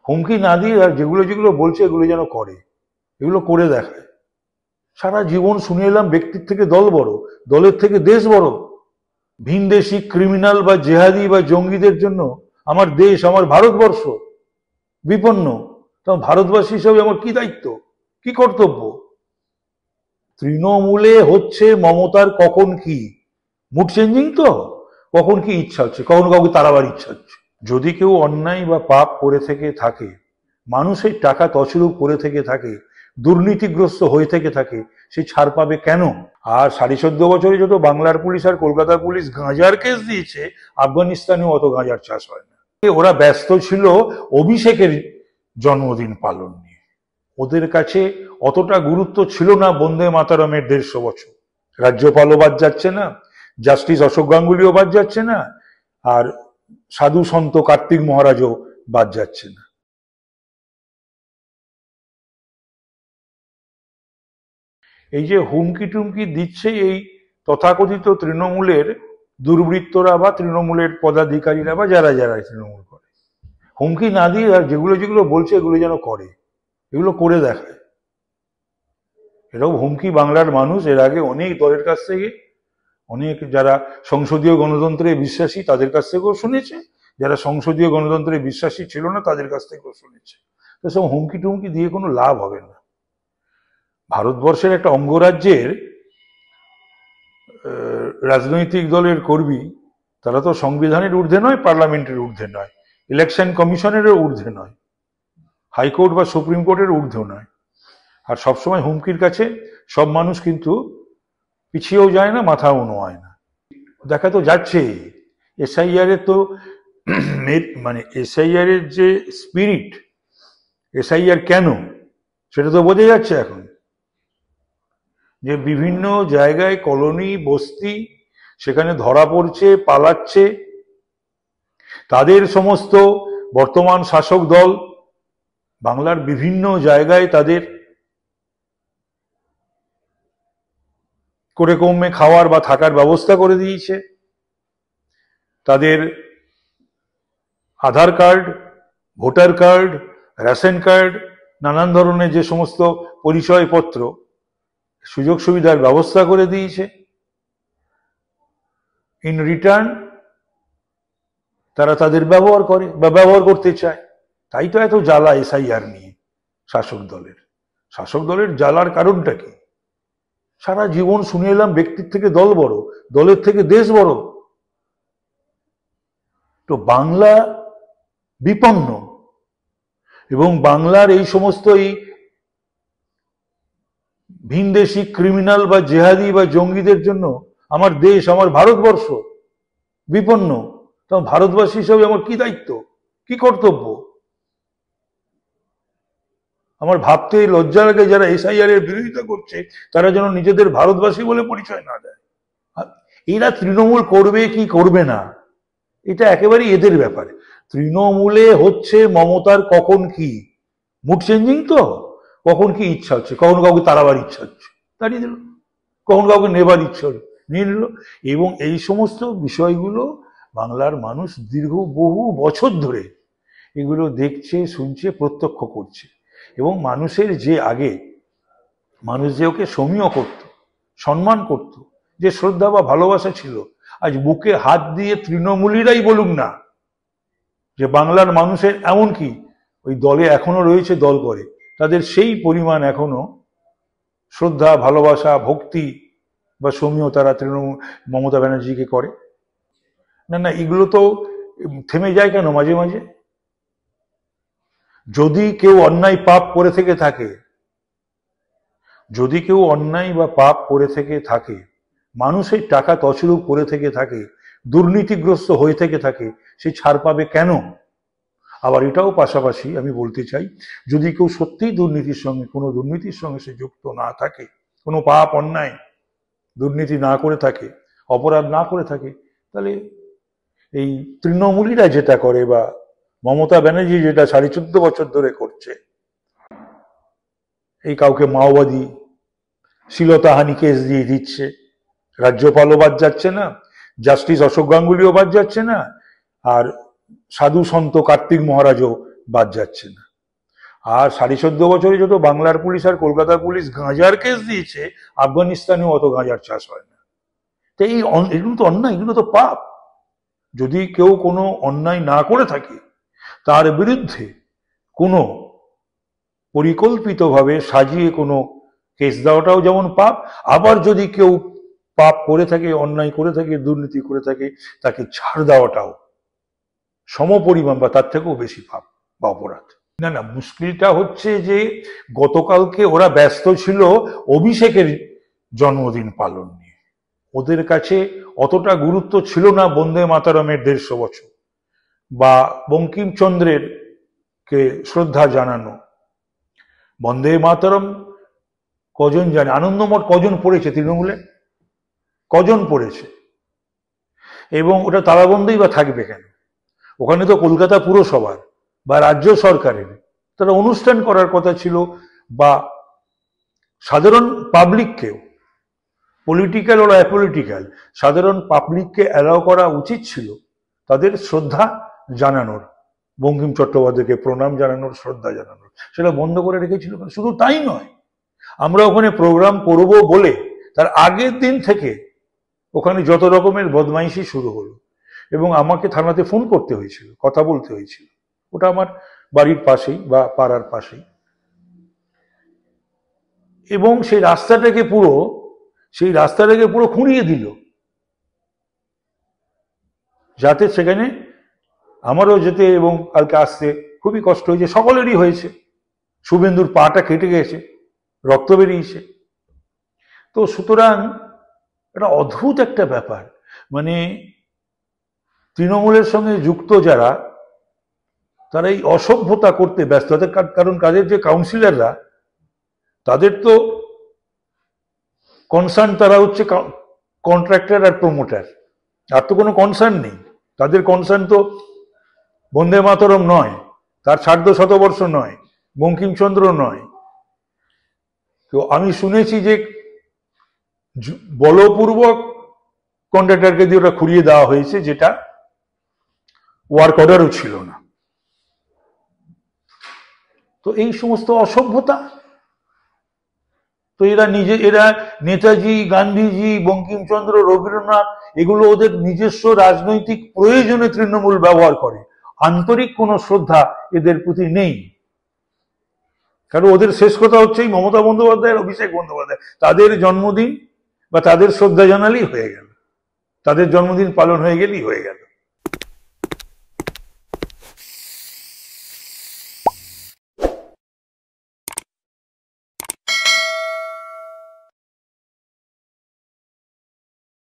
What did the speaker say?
হুমকি না দিয়ে আর যেগুলো যেগুলো বলছে এগুলো যেন করে, এগুলো করে দেখায়। সারা জীবন শুনে এলাম ব্যক্তির থেকে দল বড়, দলের থেকে দেশ বড়। ভিনদেশি ক্রিমিনাল বা জেহাদি বা জঙ্গিদের জন্য আমার দেশ, আমার ভারতবর্ষ বিপন্ন। তখন ভারতবাসী হিসেবে আমার কি দায়িত্ব, কি কর্তব্য? তৃণমূলে হচ্ছে মমতার কখন কি মুড চেঞ্জিং, তো কখন কি ইচ্ছা হচ্ছে, কখন কাউকে তাড়াবার ইচ্ছা হচ্ছে। যদি কেউ অন্যায় বা পাপ করে থেকে থাকে, মানুষের টাকা তছরূপ করে থেকে থাকে, দুর্নীতিগ্রস্ত হয়ে থেকে থাকে, সে ছাড় পাবে কেন? আর 14.5 বছরে যত বাংলার পুলিশ আর কলকাতার পুলিশ গাঁজার কেস দিয়েছে, আফগানিস্তানেও অত গাঁজার চাষ হয় না। ওরা ব্যস্ত ছিল অভিষেকের জন্মদিন পালন নিয়ে। ওদের কাছে অতটা গুরুত্ব ছিল না বন্দে মাতারমের 150 বছর। রাজ্যপালও বাদ যাচ্ছে না, জাস্টিস অশোক গাঙ্গুলিও বাদ যাচ্ছে না, আর সাধু সন্ত কার্তিক মহারাজও বাদ যাচ্ছে না। এই যে হুমকি টুমকি দিচ্ছে এই তথাকথিত তৃণমূলের দুর্বৃত্তরা বা তৃণমূলের পদাধিকারীরা বা যারা যারা তৃণমূল করে, হুমকি না দিয়ে আর যেগুলো যেগুলো বলছে এগুলো যেন করে, এগুলো করে দেখায়। এরকম হুমকি বাংলার মানুষ এর আগে অনেক দলের কাছ থেকে, অনেক যারা সংসদীয় গণতন্ত্রে বিশ্বাসী তাদের কাছ থেকেও শুনেছে, যারা সংসদীয় গণতন্ত্রে বিশ্বাসী ছিল না তাদের কাছ থেকেও শুনেছে। তো সব হুমকি টুমকি দিয়ে কোনো লাভ হবে না। ভারতবর্ষের একটা অঙ্গরাজ্যের রাজনৈতিক দলের কর্মী, তারা তো সংবিধানের ঊর্ধ্বে নয়, পার্লামেন্টের ঊর্ধ্বে নয়, ইলেকশন কমিশনেরও ঊর্ধ্বে নয়, হাইকোর্ট বা সুপ্রিম কোর্টের ঊর্ধ্বে নয়। আর সবসময় হুমকির কাছে সব মানুষ কিন্তু পিছিয়েও যায় না, মাথাও নোয়ায় না। দেখা তো যাচ্ছে এসআইআর এর তো মানে এসআইআর এর যে স্পিরিট, এসআইআর কেন সেটা তো বোঝা যাচ্ছে এখন। যে বিভিন্ন জায়গায় কলোনি বস্তি সেখানে ধরা পড়ছে, পালাচ্ছে, তাদের সমস্ত বর্তমান শাসক দল বাংলার বিভিন্ন জায়গায় তাদের করে কমে খাওয়ার বা থাকার ব্যবস্থা করে দিয়েছে। তাদের Aadhaar card, voter card, ration card, নানান ধরনের যে সমস্ত পরিচয়পত্র, সুযোগ সুবিধার ব্যবস্থা করে দিয়েছে। ইন রিটার্ন তারা তাদের ব্যবহার করে বা ব্যবহার করতে চায়। তাই তো এত জ্বালা এসআইআর নিয়ে শাসক দলের। শাসক দলের জ্বালার কারণটা কি? সারা জীবন শুনে এলাম ব্যক্তির থেকে দল বড়, দলের থেকে দেশ বড়। তো বাংলা বিপন্ন, এবং বাংলার এই সমস্ত এই ভিনদেশি ক্রিমিনাল বা জেহাদি বা জঙ্গিদের জন্য আমার দেশ, আমার ভারতবর্ষ বিপন্ন। তখন ভারতবাসী হিসেবে আমার কি দায়িত্ব, কি কর্তব্য? আমার ভাবতে লজ্জা লাগে যারা এসআইআর এর বিরোধিতা করছে তারা যেন নিজেদের ভারতবাসী বলে পরিচয় না দেয়। এরা তৃণমূল করবে কি করবে না এটা একেবারেই এদের ব্যাপারে। তৃণমূলে হচ্ছে মমতার কখন কি মুড চেঞ্জিং, তো কখন কি ইচ্ছা হচ্ছে, কখন কাউকে তাড়াবার ইচ্ছা হচ্ছে তাড়িয়ে দিল, কখন কাউকে নেবার ইচ্ছা হলো নিয়ে নিল। এবং এই সমস্ত বিষয়গুলো বাংলার মানুষ দীর্ঘ বহু বছর ধরে এগুলো দেখছে, শুনছে, প্রত্যক্ষ করছে। এবং মানুষের যে আগে মানুষ যে ওকে সমীহ করত, সম্মান করত, যে শ্রদ্ধা বা ভালোবাসা ছিল, আজ বুকে হাত দিয়ে তৃণমূলীরাই বলুক না যে বাংলার মানুষের এমনকি ওই দলে এখনো রয়েছে, দল করে, তাদের সেই পরিমাণ এখনো শ্রদ্ধা, ভালোবাসা, ভক্তি বা সমীহ তারা তৃণমূল মমতা ব্যানার্জিকে করে না। না, এগুলো তো থেমে যায় কেন মাঝে মাঝে? যদি কেউ অন্যায় পাপ করে থেকে থাকে, যদি কেউ অন্যায় বা পাপ করে থেকে থাকে, মানুষের টাকা তছরূপ করে থেকে থাকে, দুর্নীতিগ্রস্ত হয়ে থেকে থাকে, সে ছাড় পাবে কেন? আবার এটাও পাশাপাশি আমি বলতে চাই, যদি কেউ সত্যিই দুর্নীতির সঙ্গে, কোনো দুর্নীতির সঙ্গে সে যুক্ত না থাকে, কোনো পাপ অন্যায় দুর্নীতি না করে থাকে, অপরাধ না করে থাকে, তাহলে এই তৃণমূলীরা যেটা করে বা মমতা ব্যানার্জি যেটা 14.5 বছর ধরে করছে, এই কাউকে মাওবাদী, শ্লীলতাহানি কেস দিয়ে দিচ্ছে, রাজ্যপালও বাদ যাচ্ছে না, জাস্টিস অশোক গাঙ্গুলিও বাদ যাচ্ছে না, আর সাধু সন্ত কার্তিক মহারাজও বাদ যাচ্ছে না। আর 14.5 বছরে যত বাংলার পুলিশ আর কলকাতার পুলিশ গাঁজার কেস দিয়েছে, আফগানিস্তানেও অত গাঁজার চাষ হয় না। তো এগুলো তো অন্যায়, এগুলো তো পাপ। যদি কেউ কোনো অন্যায় না করে থাকে, তার বিরুদ্ধে কোনো পরিকল্পিতভাবে সাজিয়ে কোনো কেস দেওয়াটাও যেমন পাপ, আবার যদি কেউ পাপ করে থাকে, অন্যায় করে থাকে, দুর্নীতি করে থাকে, তাকে ছাড় দেওয়াটাও সমপরিমাণ বা তার থেকেও বেশি পাপ বা অপরাধ। না না, মুশকিলটা হচ্ছে যে গতকালকে ওরা ব্যস্ত ছিল অভিষেকের জন্মদিন পালন নিয়ে। ওদের কাছে অতটা গুরুত্ব ছিল না বন্দে মাতরমের 150 বছর বা বঙ্কিমচন্দ্রের কে শ্রদ্ধা জানানো। বন্দে মাতরম কজন জানে? আনন্দমঠ কজন পড়েছে তৃণমূলে? কজন পড়েছে? এবং ওটা তালাবন্ধই বা থাকবে কেন? ওখানে তো কলকাতা পুরসভার বা রাজ্য সরকারের তারা অনুষ্ঠান করার কথা ছিল, বা সাধারণ পাবলিককেও, পলিটিক্যাল ওর অ্যাপলিটিক্যাল, সাধারণ পাবলিককে অ্যালাউ করা উচিত ছিল তাদের শ্রদ্ধা জানানোর, বঙ্কিম চট্টোপাধ্যায়কে প্রণাম জানানোর, শ্রদ্ধা জানানোর। সেটা বন্ধ করে রেখেছিল। শুধু তাই নয়, আমরা ওখানে প্রোগ্রাম করব বলে তার আগের দিন থেকে ওখানে যত রকমের বদমাইশি শুরু হলো, এবং আমাকে থানাতে ফোন করতে হয়েছিল, কথা বলতে হয়েছিল। ওটা আমার বাড়ির পাশেই বা পাড়ার পাশেই, এবং সেই রাস্তাটাকে পুরো খুঁড়িয়ে দিল, যাতে সেখানে আমারও যেতে এবং কালকে আসতে খুবই কষ্ট হয়েছে, সকলেরই হয়েছে। শুভেন্দুর পাটা কেটে গেছে, রক্ত বেরিয়েছে। তো সুতরাং এটা অদ্ভুত একটা ব্যাপার। মানে তৃণমূলের সঙ্গে যুক্ত যারা, তারা এই অসভ্যতা করতে ব্যস্ত। কারণ তাদের যে কাউন্সিলররা, তাদের তো কনসার্ন, তারা হচ্ছে কন্ট্রাক্টর আর প্রমোটার, আর তো কোনো কনসার্ন নেই। তাদের কনসার্ন তো বন্দে মাতরম নয়, তার 150 নয়, বঙ্কিমচন্দ্র নয়। তো আমি শুনেছি যে বলপূর্বক কন্ট্রাক্টরকে দিয়ে ওটা খুঁড়িয়ে দেওয়া হয়েছে, যেটা ওয়ার্ক অর্ডারও ছিল না। তো এই সমস্ত অসভ্যতা, তো এরা নেতাজি, গান্ধীজি, বঙ্কিমচন্দ্র, রবীন্দ্রনাথ, এগুলো ওদের নিজস্ব রাজনৈতিক প্রয়োজনে তৃণমূল ব্যবহার করে। আন্তরিক কোনো শ্রদ্ধা এদের প্রতি নেই। কারণ ওদের শেষ কথা হচ্ছে মমতা বন্দ্যোপাধ্যায়, অভিষেক বন্দ্যোপাধ্যায়, তাদের জন্মদিন বা তাদের শ্রদ্ধা জানালেই হয়ে গেল, তাদের জন্মদিন পালন হয়ে গেলেই হয়ে গেল।